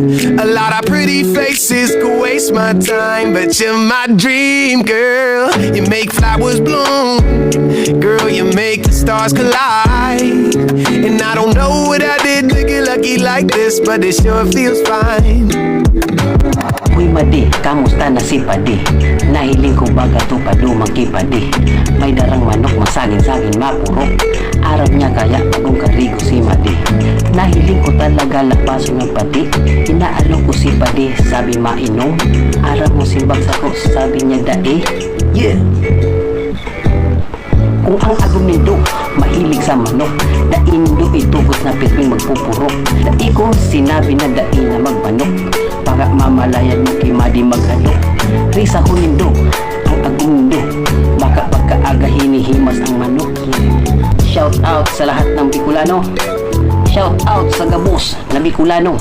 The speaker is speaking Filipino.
A lot of pretty faces could waste my time, but you're my dream girl. You make flowers bloom, girl, you make the stars collide. And I don't know what I did to get lucky like this, but it sure feels fine. Uy Madi, kamusta na si Padi? Nahiling ko baga to padumang kipadi. May darang manok, masagin-sagin mapurok. Arab niya kaya bagong karigo si Madi. Nahiling ko talaga lapaso ng pati. Inaalok ko si Padi, sabi mainom. Arab mo si Bagsa ko, sabi niya dae. Yeah! Kung ang argumento, mahilig sa manok, daindo itubos na pitwing magpupurok. Dai ko sinabi na dai na magmanok, para mamalayan mo kay Madi maghanok. Risa hunindo, ang agumindo, baka pagkaaga hinihimas ang manok. Shout out sa lahat ng Bicolano, shout out sa gabos na Bicolano.